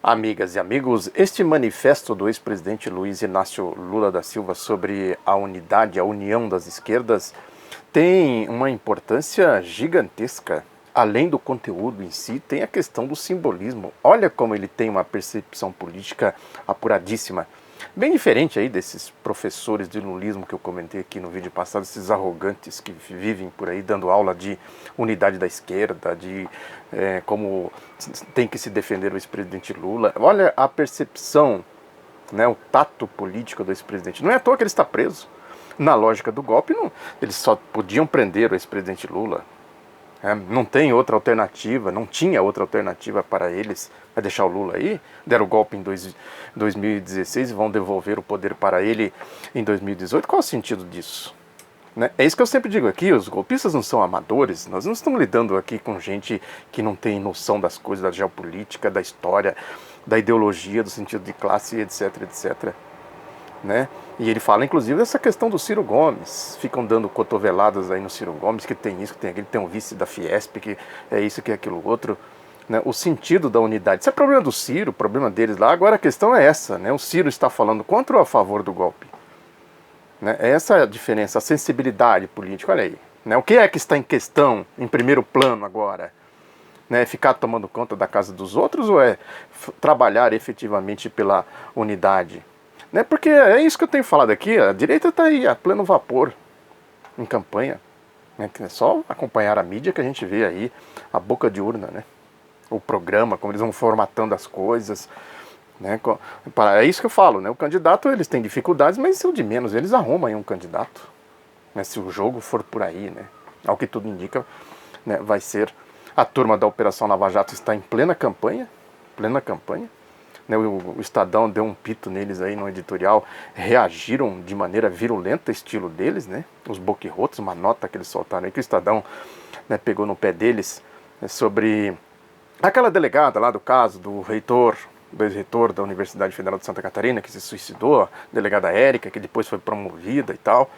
Amigas e amigos, este manifesto do ex-presidente Luiz Inácio Lula da Silva sobre a unidade, a união das esquerdas, tem uma importância gigantesca. Além do conteúdo em si, tem a questão do simbolismo. Olha como ele tem uma percepção política apuradíssima. Bem diferente aí desses professores de lulismo que eu comentei aqui no vídeo passado, esses arrogantes que vivem por aí dando aula de unidade da esquerda, de como tem que se defender o ex-presidente Lula. Olha a percepção, né, o tato político do ex-presidente. Não é à toa que ele está preso. Na lógica do golpe, não, eles só podiam prender o ex-presidente Lula. Não tem outra alternativa, não tinha outra alternativa para eles. Vai deixar o Lula aí? Deram o golpe em 2016 e vão devolver o poder para ele em 2018. Qual é o sentido disso? Né? É isso que eu sempre digo aqui, os golpistas não são amadores, nós não estamos lidando aqui com gente que não tem noção das coisas, da geopolítica, da história, da ideologia, do sentido de classe, etc, etc. Né? E ele fala inclusive dessa questão do Ciro Gomes, ficam dando cotoveladas aí no Ciro Gomes, que tem isso, que tem aquilo, tem um vice da Fiesp, que é isso, que é aquilo outro, né? O sentido da unidade, isso é problema do Ciro, o problema deles lá. Agora a questão é essa, né? O Ciro está falando contra ou a favor do golpe, né? Essa é a diferença, a sensibilidade política, olha aí, né? O que é que está em questão, em primeiro plano agora? Né? Ficar tomando conta da casa dos outros ou é trabalhar efetivamente pela unidade? Né? Porque é isso que eu tenho falado aqui, a direita está aí a pleno vapor, em campanha. Né? É só acompanhar a mídia que a gente vê aí, a boca de urna, né? O programa, como eles vão formatando as coisas. Né? É isso que eu falo, né? O candidato, eles têm dificuldades, mas isso é o de menos, eles arrumam aí um candidato. Né? Se o jogo for por aí, né? Ao que tudo indica, né? Vai ser. A turma da Operação Lava Jato está em plena campanha, né, o Estadão deu um pito neles aí no editorial, reagiram de maneira virulenta, estilo deles, né? Os boquirrotos, uma nota que eles soltaram aí, que o Estadão, né, pegou no pé deles, né, sobre aquela delegada lá do caso do ex-reitor da Universidade Federal de Santa Catarina, que se suicidou, a delegada Érica, que depois foi promovida e tal.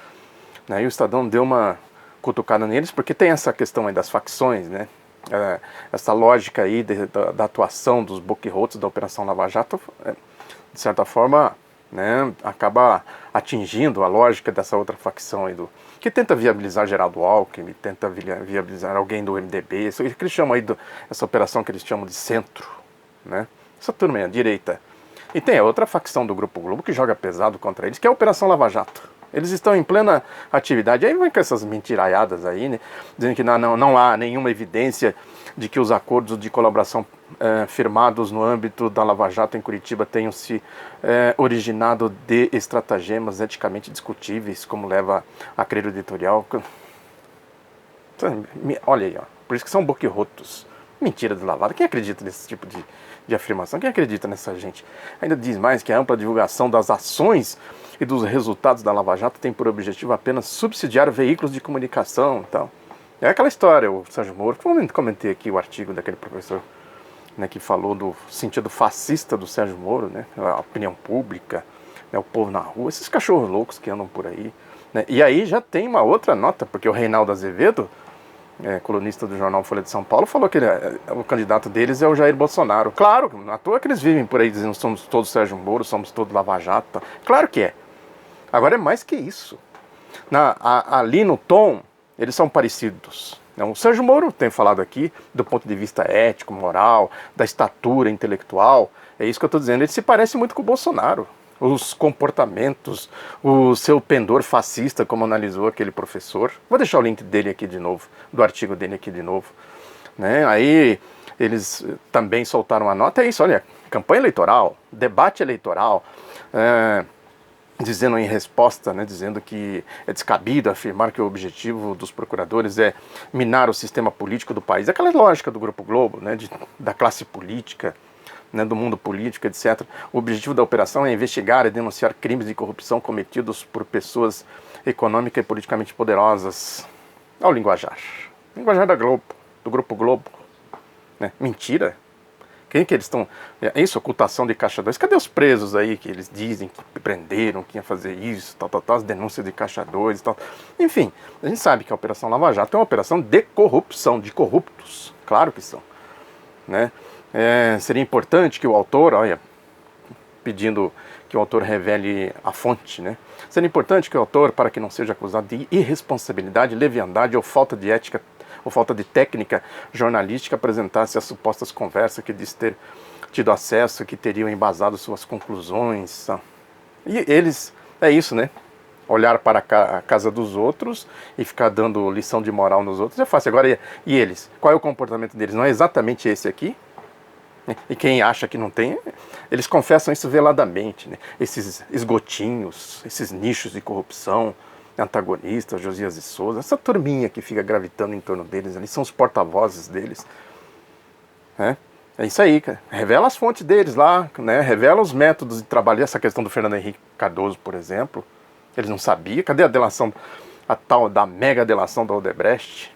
Né, e o Estadão deu uma cutucada neles, porque tem essa questão aí das facções, né? Essa lógica aí da atuação dos boquirrotos da Operação Lava Jato, de certa forma, né, acaba atingindo a lógica dessa outra facção aí que tenta viabilizar Geraldo Alckmin, tenta viabilizar alguém do MDB, isso que eles chamam aí essa operação que eles chamam de centro, né? Essa turma aí, a direita. E tem a outra facção do Grupo Globo que joga pesado contra eles, que é a Operação Lava Jato. Eles estão em plena atividade. Aí vem com essas mentiraiadas aí, né? Dizendo que não há nenhuma evidência de que os acordos de colaboração firmados no âmbito da Lava Jato em Curitiba tenham se originado de estratagemas eticamente discutíveis, como leva a crer o editorial. Olha aí, ó. Por isso que são boquirrotos. Mentira deslavada. Quem acredita nesse tipo de afirmação? Quem acredita nessa gente? Ainda diz mais que a ampla divulgação das ações e dos resultados da Lava Jato tem por objetivo apenas subsidiar veículos de comunicação e tal. É aquela história, o Sérgio Moro, eu comentei aqui o artigo daquele professor, né, que falou do sentido fascista do Sérgio Moro, né, a opinião pública, né, o povo na rua, esses cachorros loucos que andam por aí. Né, e aí já tem uma outra nota, porque o Reinaldo Azevedo, colunista do jornal Folha de São Paulo, falou que o candidato deles é o Jair Bolsonaro. Claro, não é à toa que eles vivem por aí dizendo somos todos Sérgio Moro, somos todos Lava Jato. Claro que é. Agora é mais que isso. Ali no tom, eles são parecidos. O Sérgio Moro tem falado aqui do ponto de vista ético, moral, da estatura intelectual. É isso que eu estou dizendo. Ele se parece muito com o Bolsonaro. Os comportamentos, o seu pendor fascista, como analisou aquele professor. Vou deixar o link dele aqui de novo, do artigo dele aqui de novo. Né? Aí eles também soltaram a nota, é isso, olha, campanha eleitoral, debate eleitoral, dizendo em resposta, né, dizendo que é descabido afirmar que o objetivo dos procuradores é minar o sistema político do país. Aquela lógica do Grupo Globo, né, da classe política, né, do mundo político, etc. O objetivo da operação é investigar e denunciar crimes de corrupção cometidos por pessoas econômica e politicamente poderosas. Olha o linguajar. Linguajar da Globo, do Grupo Globo. Né? Mentira. Quem que eles estão... É isso, ocultação de Caixa 2. Cadê os presos aí que eles dizem que prenderam, que ia fazer isso, tal, as denúncias de Caixa 2 e tal. Enfim, a gente sabe que a Operação Lava Jato é uma operação de corrupção, de corruptos. Claro que são. Né? Seria importante que o autor, olha, pedindo que o autor revele a fonte, né? Seria importante que o autor, para que não seja acusado de irresponsabilidade, leviandade ou falta de ética ou falta de técnica jornalística, apresentasse as supostas conversas que diz ter tido acesso, que teriam embasado suas conclusões. E eles, é isso, né? Olhar para a casa dos outros e ficar dando lição de moral nos outros é fácil. Agora, e eles? Qual é o comportamento deles? Não é exatamente esse aqui? E quem acha que não tem, eles confessam isso veladamente, né? Esses esgotinhos, esses nichos de corrupção, antagonistas, Josias de Souza, essa turminha que fica gravitando em torno deles, ali são os porta-vozes deles, né? É isso aí, cara. Revela as fontes deles lá, né? Revela os métodos de trabalho. Essa questão do Fernando Henrique Cardoso, por exemplo, eles não sabiam. Cadê a delação, a tal da mega delação da Odebrecht?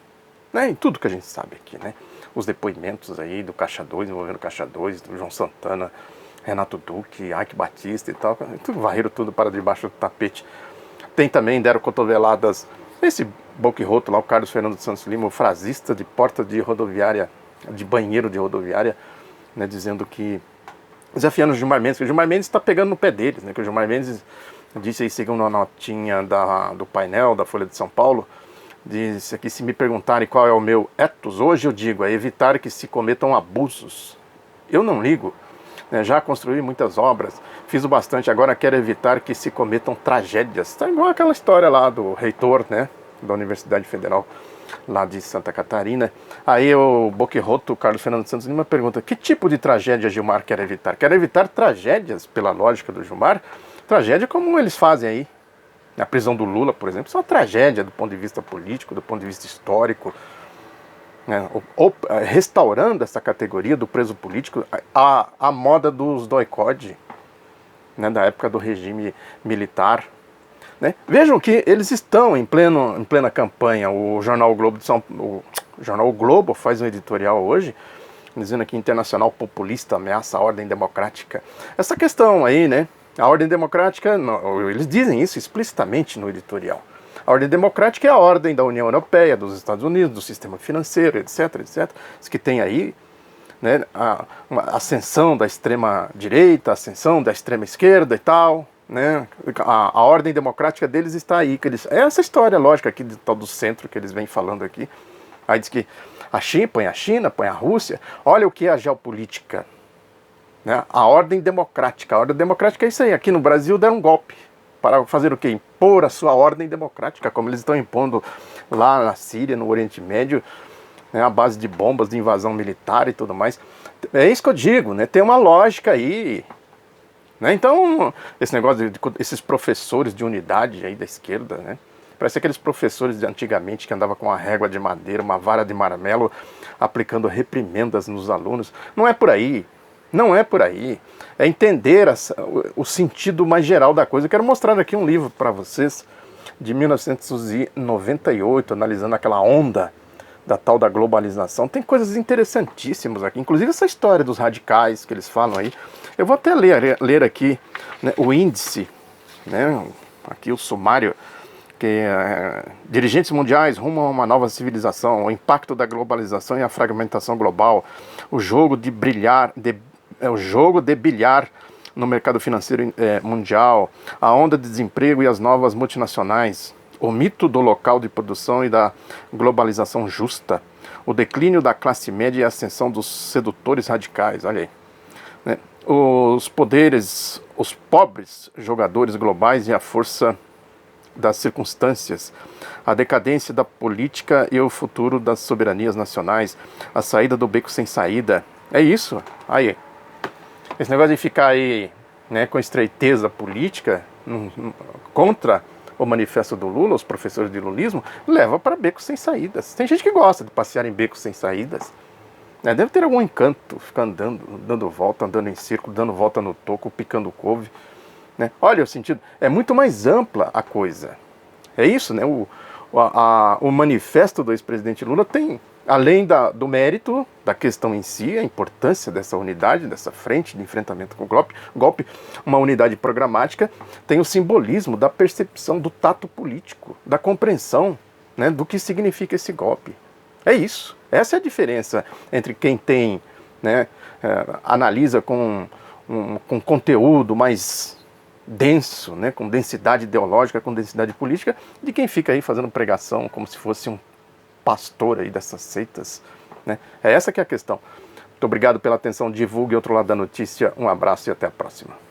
Né? E tudo que a gente sabe aqui, né? Os depoimentos aí do Caixa 2, envolvendo o Caixa 2, do João Santana, Renato Duque, Ike Batista e tal, varreram tudo para debaixo do tapete. Tem também, deram cotoveladas, esse boquirroto lá, o Carlos Fernando Santos Lima, o frasista de porta de rodoviária, de banheiro de rodoviária, né, dizendo que, desafiando o Gilmar Mendes, que o Gilmar Mendes está pegando no pé deles, né, que o Gilmar Mendes disse aí, segundo a notinha do painel da Folha de São Paulo, diz aqui, se me perguntarem qual é o meu ethos, hoje eu digo, é evitar que se cometam abusos. Eu não ligo, né? Já construí muitas obras, fiz o bastante, agora quero evitar que se cometam tragédias. Está igual aquela história lá do reitor, né, da Universidade Federal lá de Santa Catarina. Aí o boquirroto Carlos Fernando Santos Lima pergunta, que tipo de tragédia Gilmar quer evitar? Quer evitar tragédias, pela lógica do Gilmar? Tragédia como eles fazem aí. A prisão do Lula, por exemplo, isso é uma tragédia do ponto de vista político, do ponto de vista histórico, né? Restaurando essa categoria do preso político à moda dos doicode, né? Da época do regime militar. Né? Vejam que eles estão em plena campanha. O jornal Globo o jornal o Globo faz um editorial hoje, dizendo que internacional populista ameaça a ordem democrática. Essa questão aí, né? A ordem democrática, não, eles dizem isso explicitamente no editorial. A ordem democrática é a ordem da União Europeia, dos Estados Unidos, do sistema financeiro, etc, etc. Isso que tem aí, né, uma ascensão da extrema direita, ascensão da extrema esquerda e tal, né? A ordem democrática deles está aí. É essa história lógica aqui tal do centro que eles vêm falando aqui. Aí diz que a China, põe a Rússia. Olha o que é a geopolítica. Né? A ordem democrática é isso aí. Aqui no Brasil deram um golpe para fazer o quê? Impor a sua ordem democrática, como eles estão impondo lá na Síria, no Oriente Médio, né? A base de bombas, de invasão militar e tudo mais. É isso que eu digo, né? Tem uma lógica aí, né? Então, esse negócio esses professores de unidade aí da esquerda, né? Parece aqueles professores de antigamente que andavam com uma régua de madeira, uma vara de marmelo, aplicando reprimendas nos alunos. Não é por aí. Não é por aí. É entender o sentido mais geral da coisa. Eu quero mostrar aqui um livro para vocês de 1998, analisando aquela onda da tal da globalização. Tem coisas interessantíssimas aqui, inclusive essa história dos radicais que eles falam aí. Eu vou até ler aqui, né, o índice, né, aqui o sumário, que dirigentes mundiais rumam a uma nova civilização, o impacto da globalização e a fragmentação global, o jogo de bilhar no mercado financeiro mundial, a onda de desemprego e as novas multinacionais, o mito do local de produção e da globalização justa, o declínio da classe média e a ascensão dos sedutores radicais, olha aí, né? Os poderes, os pobres jogadores globais e a força das circunstâncias, a decadência da política e o futuro das soberanias nacionais, a saída do beco sem saída. É isso. Aí, esse negócio de ficar aí, né, com estreiteza política contra o manifesto do Lula, os professores de lulismo, leva para becos sem saídas. Tem gente que gosta de passear em becos sem saídas. Né? Deve ter algum encanto, ficar dando volta, andando em círculo, dando volta no toco, picando couve. Né? Olha o sentido, é muito mais ampla a coisa. É isso, né? O manifesto do ex-presidente Lula tem, além do mérito da questão em si, a importância dessa unidade, dessa frente de enfrentamento com o golpe, uma unidade programática, tem o simbolismo da percepção do tato político, da compreensão, né, do que significa esse golpe. É isso. Essa é a diferença entre quem tem, né, analisa com conteúdo mais denso, né, com densidade ideológica, com densidade política, de quem fica aí fazendo pregação como se fosse um pastor aí dessas seitas, né? É essa que é a questão. Muito obrigado pela atenção, divulgue Outro Lado da Notícia, um abraço e até a próxima.